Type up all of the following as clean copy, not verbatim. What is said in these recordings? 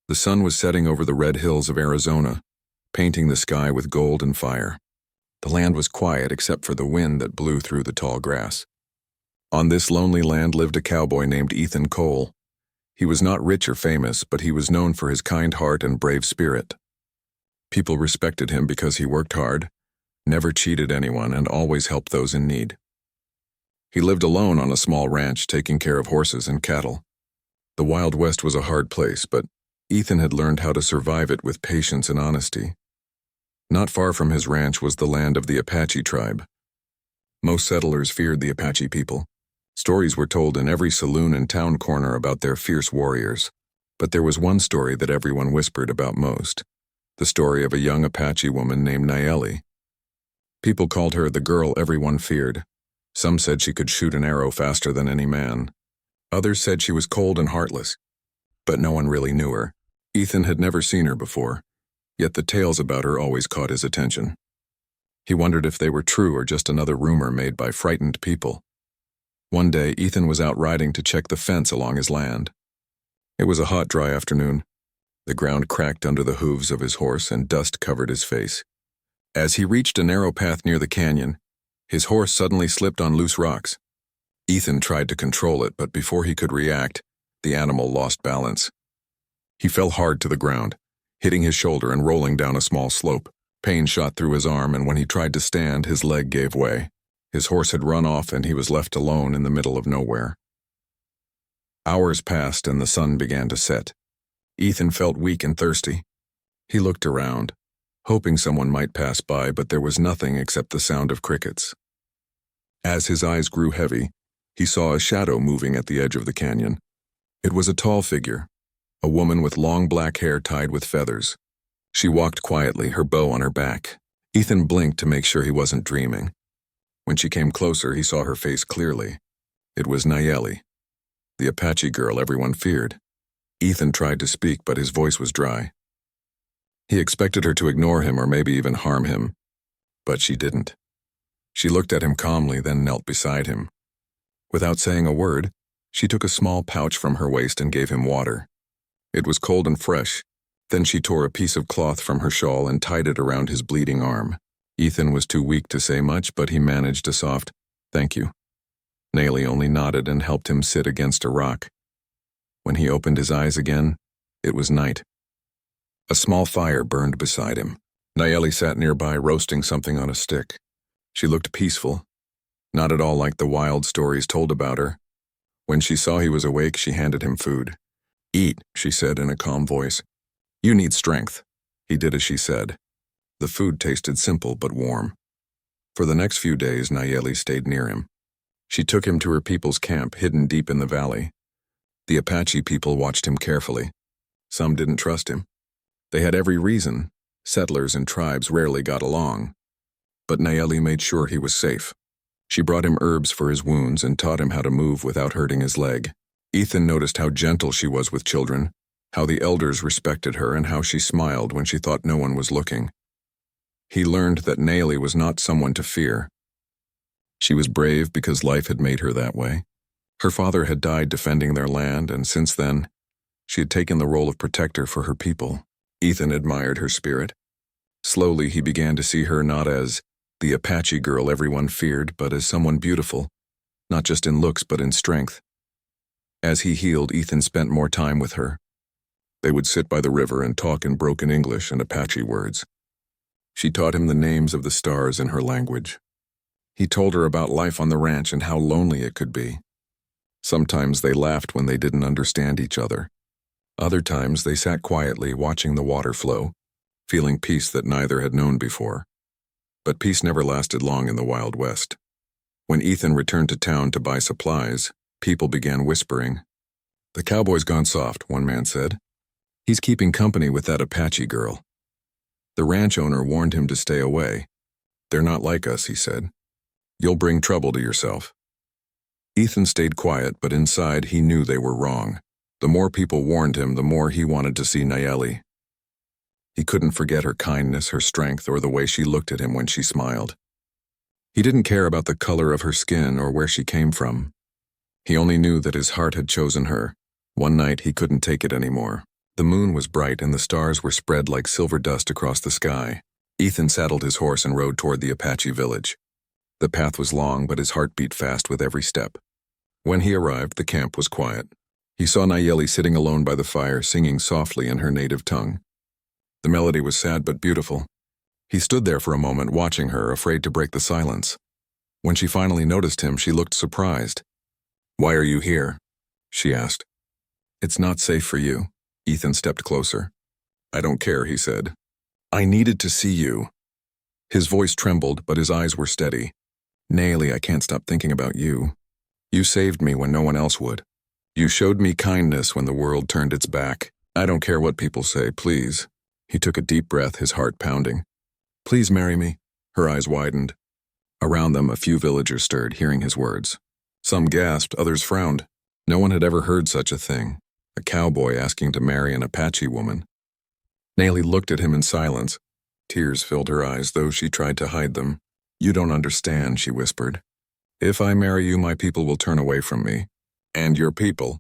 The sun was setting over the red hills of Arizona, painting the sky with gold and fire. The land was quiet except for the wind that blew through the tall grass. On this lonely land lived a cowboy named Ethan Cole. He was not rich or famous, but he was known for his kind heart and brave spirit. People respected him because he worked hard, never cheated anyone, and always helped those in need. He lived alone on a small ranch, taking care of horses and cattle. The Wild West was a hard place, but Ethan had learned how to survive it with patience and honesty. Not far from his ranch was the land of the Apache tribe. Most settlers feared the Apache people. Stories were told in every saloon and town corner about their fierce warriors. But there was one story that everyone whispered about most, the story of a young Apache woman named Nayeli. People called her the girl everyone feared. Some said she could shoot an arrow faster than any man. Others said she was cold and heartless. But no one really knew her. Ethan had never seen her before, yet the tales about her always caught his attention. He wondered if they were true or just another rumor made by frightened people. One day, Ethan was out riding to check the fence along his land. It was a hot, dry afternoon. The ground cracked under the hooves of his horse and dust covered his face. As he reached a narrow path near the canyon, his horse suddenly slipped on loose rocks. Ethan tried to control it, but before he could react, the animal lost balance. He fell hard to the ground, hitting his shoulder and rolling down a small slope. Pain shot through his arm, and when he tried to stand, his leg gave way. His horse had run off, and he was left alone in the middle of nowhere. Hours passed, and the sun began to set. Ethan felt weak and thirsty. He looked around, hoping someone might pass by, but there was nothing except the sound of crickets. As his eyes grew heavy, he saw a shadow moving at the edge of the canyon. It was a tall figure, a woman with long black hair tied with feathers. She walked quietly, her bow on her back. Ethan blinked to make sure he wasn't dreaming. When she came closer, he saw her face clearly. It was Nayeli, the Apache girl everyone feared. Ethan tried to speak, but his voice was dry. He expected her to ignore him or maybe even harm him, but she didn't. She looked at him calmly, then knelt beside him. Without saying a word, she took a small pouch from her waist and gave him water. It was cold and fresh. Then she tore a piece of cloth from her shawl and tied it around his bleeding arm. Ethan was too weak to say much, but he managed a soft, "Thank you." Nayeli only nodded and helped him sit against a rock. When he opened his eyes again, it was night. A small fire burned beside him. Nayeli sat nearby, roasting something on a stick. She looked peaceful, not at all like the wild stories told about her. When she saw he was awake, she handed him food. "Eat," she said in a calm voice. "You need strength." He did as she said. The food tasted simple but warm. For the next few days, Nayeli stayed near him. She took him to her people's camp, hidden deep in the valley. The Apache people watched him carefully. Some didn't trust him. They had every reason. Settlers and tribes rarely got along. But Nayeli made sure he was safe. She brought him herbs for his wounds and taught him how to move without hurting his leg. Ethan noticed how gentle she was with children, how the elders respected her, and how she smiled when she thought no one was looking. He learned that Nayeli was not someone to fear. She was brave because life had made her that way. Her father had died defending their land, and since then, she had taken the role of protector for her people. Ethan admired her spirit. Slowly, he began to see her not as the Apache girl everyone feared, but as someone beautiful, not just in looks but in strength. As he healed, Ethan spent more time with her. They would sit by the river and talk in broken English and Apache words. She taught him the names of the stars in her language. He told her about life on the ranch and how lonely it could be. Sometimes they laughed when they didn't understand each other. Other times they sat quietly watching the water flow, feeling peace that neither had known before. But peace never lasted long in the Wild West. When Ethan returned to town to buy supplies, people began whispering. "The cowboy's gone soft," one man said. "He's keeping company with that Apache girl." The ranch owner warned him to stay away. "They're not like us," he said. "You'll bring trouble to yourself." Ethan stayed quiet, but inside he knew they were wrong. The more people warned him, the more he wanted to see Nayeli. He couldn't forget her kindness, her strength, or the way she looked at him when she smiled. He didn't care about the color of her skin or where she came from. He only knew that his heart had chosen her. One night he couldn't take it anymore. The moon was bright and the stars were spread like silver dust across the sky. Ethan saddled his horse and rode toward the Apache village. The path was long, but his heart beat fast with every step. When he arrived, the camp was quiet. He saw Nayeli sitting alone by the fire, singing softly in her native tongue. The melody was sad but beautiful. He stood there for a moment, watching her, afraid to break the silence. When she finally noticed him, she looked surprised. "Why are you here?" she asked. "It's not safe for you." Ethan stepped closer. "I don't care," he said. "I needed to see you." His voice trembled, but his eyes were steady. "Nayeli, I can't stop thinking about you. You saved me when no one else would. You showed me kindness when the world turned its back. I don't care what people say, please." He took a deep breath, his heart pounding. "Please marry me." Her eyes widened. Around them, a few villagers stirred, hearing his words. Some gasped, others frowned. No one had ever heard such a thing. A cowboy asking to marry an Apache woman. Nayeli looked at him in silence. Tears filled her eyes, though she tried to hide them. "You don't understand," she whispered. "If I marry you, my people will turn away from me. And your people,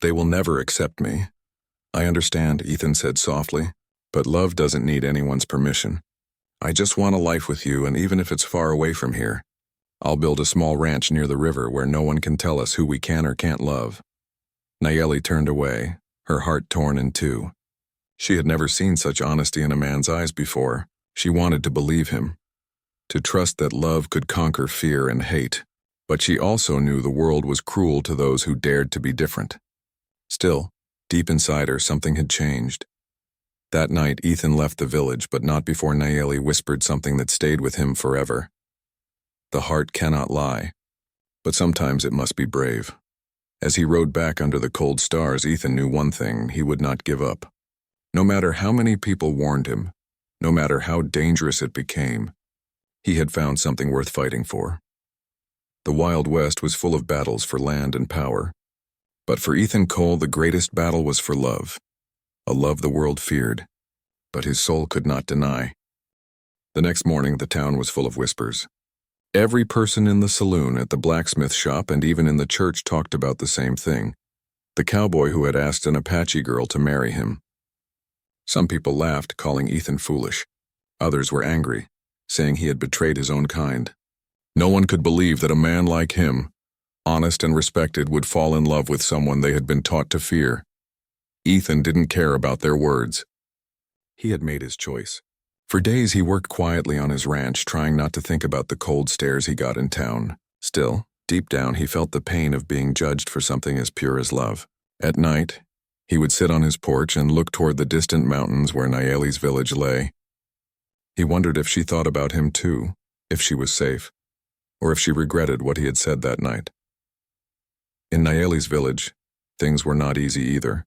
they will never accept me." "I understand," Ethan said softly, "but love doesn't need anyone's permission. I just want a life with you, and even if it's far away from here, I'll build a small ranch near the river where no one can tell us who we can or can't love." Nayeli turned away, her heart torn in two. She had never seen such honesty in a man's eyes before. She wanted to believe him, to trust that love could conquer fear and hate. But she also knew the world was cruel to those who dared to be different. Still, deep inside her, something had changed. That night, Ethan left the village, but not before Nayeli whispered something that stayed with him forever. The heart cannot lie, but sometimes it must be brave. As he rode back under the cold stars, Ethan knew one thing: he would not give up. No matter how many people warned him, no matter how dangerous it became, he had found something worth fighting for. The Wild West was full of battles for land and power. But for Ethan Cole, the greatest battle was for love. A love the world feared, but his soul could not deny. The next morning, the town was full of whispers. Every person in the saloon, at the blacksmith shop, and even in the church talked about the same thing: the cowboy who had asked an Apache girl to marry him. Some people laughed, calling Ethan foolish. Others were angry, saying he had betrayed his own kind. No one could believe that a man like him, honest and respected, would fall in love with someone they had been taught to fear. Ethan didn't care about their words. He had made his choice. For days he worked quietly on his ranch, trying not to think about the cold stares he got in town. Still, deep down, he felt the pain of being judged for something as pure as love. At night, he would sit on his porch and look toward the distant mountains where Nayeli's village lay. He wondered if she thought about him too, if she was safe, or if she regretted what he had said that night. In Nayeli's village, things were not easy either.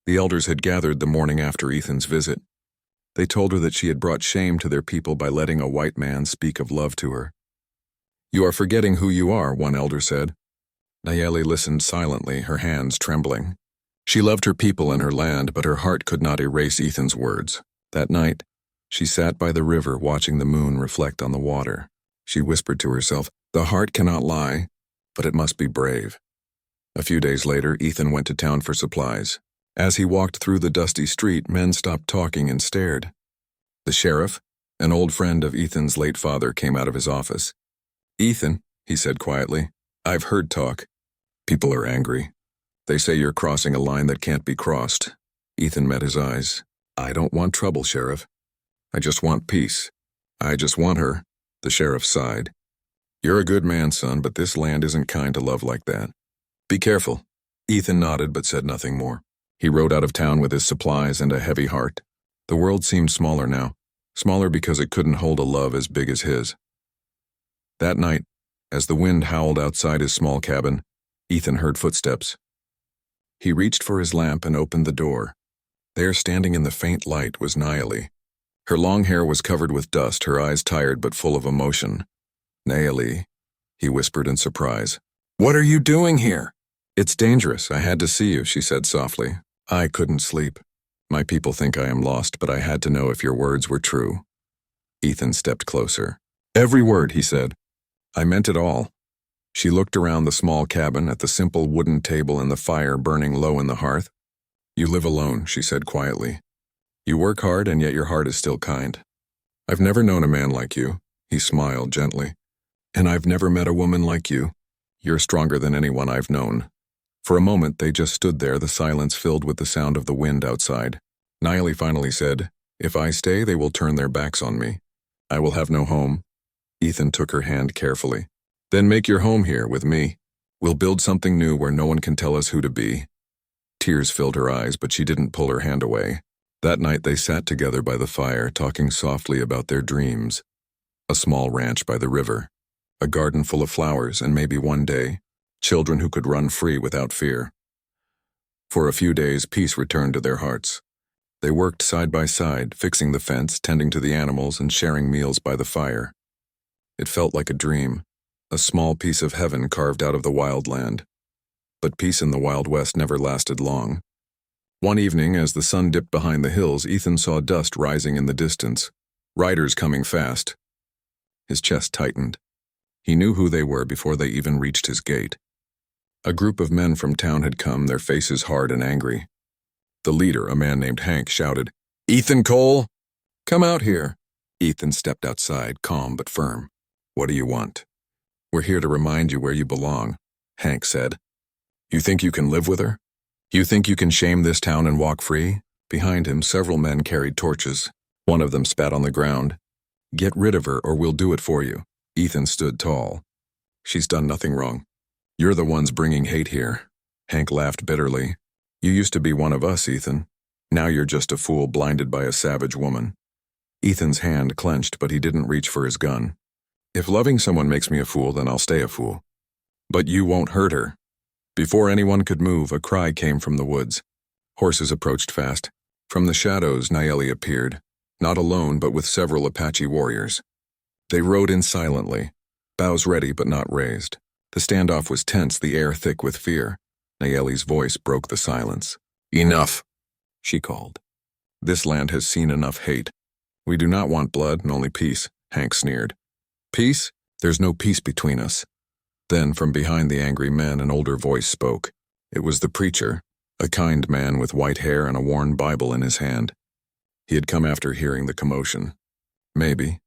The elders had gathered the morning after Ethan's visit. They told her that she had brought shame to their people by letting a white man speak of love to her. "You are forgetting who you are," one elder said. Nayeli listened silently, her hands trembling. She loved her people and her land, but her heart could not erase Ethan's words. That night, she sat by the river watching the moon reflect on the water. She whispered to herself, "The heart cannot lie, but it must be brave." A few days later, Ethan went to town for supplies. As he walked through the dusty street, men stopped talking and stared. The sheriff, an old friend of Ethan's late father, came out of his office. "Ethan," he said quietly, "I've heard talk. People are angry. They say you're crossing a line that can't be crossed." Ethan met his eyes. "I don't want trouble, Sheriff. I just want peace. I just want her." The sheriff sighed. "You're a good man, son, but this land isn't kind to love like that. Be careful." Ethan nodded but said nothing more. He rode out of town with his supplies and a heavy heart. The world seemed smaller now, smaller because it couldn't hold a love as big as his. That night, as the wind howled outside his small cabin, Ethan heard footsteps. He reached for his lamp and opened the door. There, standing in the faint light, was Nayeli. Her long hair was covered with dust, her eyes tired but full of emotion. "Nayeli," he whispered in surprise. "What are you doing here?" "It's dangerous. I had to see you," she said softly. "I couldn't sleep. My people think I am lost, but I had to know if your words were true." Ethan stepped closer. "Every word," he said. "I meant it all." She looked around the small cabin, at the simple wooden table and the fire burning low in the hearth. You live alone, she said quietly. You work hard and yet your heart is still kind. I've never known a man like you, he smiled gently. And I've never met a woman like you. You're stronger than anyone I've known. For a moment they just stood there, the silence filled with the sound of the wind outside. Naomi finally said, If I stay, they will turn their backs on me. I will have no home. Ethan took her hand carefully. Then make your home here with me. We'll build something new where no one can tell us who to be. Tears filled her eyes, but she didn't pull her hand away. That night they sat together by the fire, talking softly about their dreams. A small ranch by the river. A garden full of flowers, and maybe one day, children who could run free without fear. For a few days, peace returned to their hearts. They worked side by side, fixing the fence, tending to the animals, and sharing meals by the fire. It felt like a dream, a small piece of heaven carved out of the wild land. But peace in the Wild West never lasted long. One evening, as the sun dipped behind the hills, Ethan saw dust rising in the distance. Riders coming fast. His chest tightened. He knew who they were before they even reached his gate. A group of men from town had come, their faces hard and angry. The leader, a man named Hank, shouted, Ethan Cole, come out here. Ethan stepped outside, calm but firm. What do you want? We're here to remind you where you belong, Hank said. You think you can live with her? You think you can shame this town and walk free? Behind him, several men carried torches. One of them spat on the ground. Get rid of her or we'll do it for you. Ethan stood tall. She's done nothing wrong. You're the ones bringing hate here. Hank laughed bitterly. You used to be one of us, Ethan. Now you're just a fool blinded by a savage woman. Ethan's hand clenched, but he didn't reach for his gun. If loving someone makes me a fool, then I'll stay a fool. But you won't hurt her. Before anyone could move, a cry came from the woods. Horses approached fast. From the shadows, Naomi appeared, not alone but with several Apache warriors. They rode in silently, bows ready but not raised. The standoff was tense, the air thick with fear. Naomi's voice broke the silence. Enough, she called. This land has seen enough hate. We do not want blood, and only peace, Hank sneered. Peace? There's no peace between us. Then, from behind the angry men, an older voice spoke. It was the preacher, a kind man with white hair and a worn Bible in his hand. He had come after hearing the commotion. Maybe,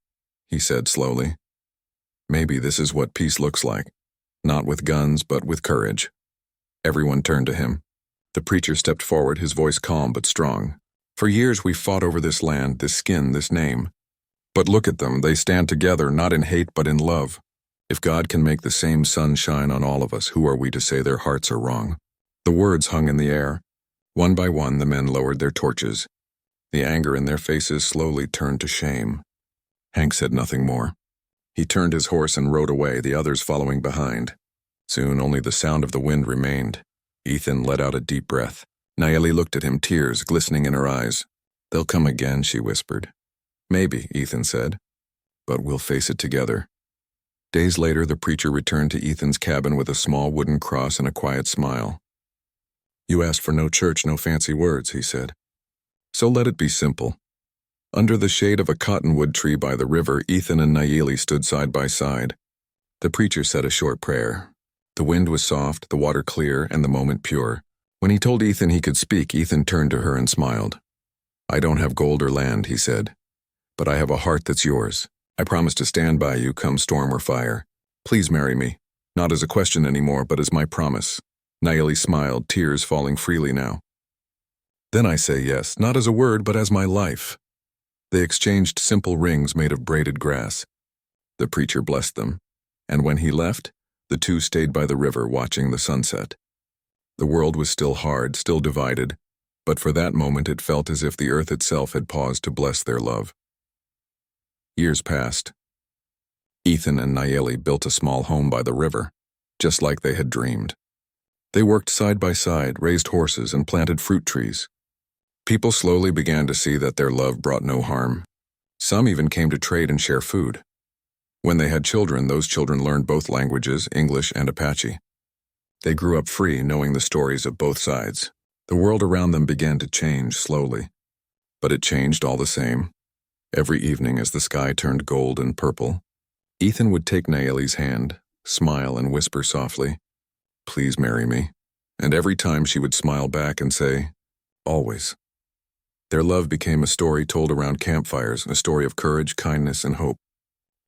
he said slowly. Maybe this is what peace looks like. Not with guns, but with courage. Everyone turned to him. The preacher stepped forward, his voice calm but strong. For years we've fought over this land, this skin, this name. But look at them, they stand together, not in hate but in love. If God can make the same sun shine on all of us, who are we to say their hearts are wrong? The words hung in the air. One by one, the men lowered their torches. The anger in their faces slowly turned to shame. Hank said nothing more. He turned his horse and rode away, the others following behind. Soon only the sound of the wind remained. Ethan let out a deep breath. Naomi looked at him, tears glistening in her eyes. They'll come again, she whispered. Maybe, Ethan said. But we'll face it together. Days later, the preacher returned to Ethan's cabin with a small wooden cross and a quiet smile. You asked for no church, no fancy words, he said. So let it be simple. Under the shade of a cottonwood tree by the river, Ethan and Naomi stood side by side. The preacher said a short prayer. The wind was soft, the water clear, and the moment pure. When he told Ethan he could speak, Ethan turned to her and smiled. I don't have gold or land, he said, but I have a heart that's yours. I promise to stand by you come storm or fire. Please marry me, not as a question anymore, but as my promise. Naomi smiled, tears falling freely now. Then I say yes, not as a word, but as my life. They exchanged simple rings made of braided grass. The preacher blessed them, and when he left, the two stayed by the river watching the sunset. The world was still hard, still divided, but for that moment it felt as if the earth itself had paused to bless their love. Years passed. Ethan and Naomi built a small home by the river, just like they had dreamed. They worked side by side, raised horses, and planted fruit trees. People slowly began to see that their love brought no harm. Some even came to trade and share food. When they had children, those children learned both languages, English and Apache. They grew up free, knowing the stories of both sides. The world around them began to change slowly, but it changed all the same. Every evening as the sky turned gold and purple, Ethan would take Naomi's hand, smile and whisper softly, "Please marry me." And every time she would smile back and say, always. Their love became a story told around campfires, a story of courage, kindness, and hope.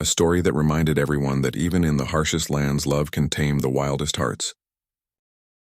A story that reminded everyone that even in the harshest lands, love can tame the wildest hearts.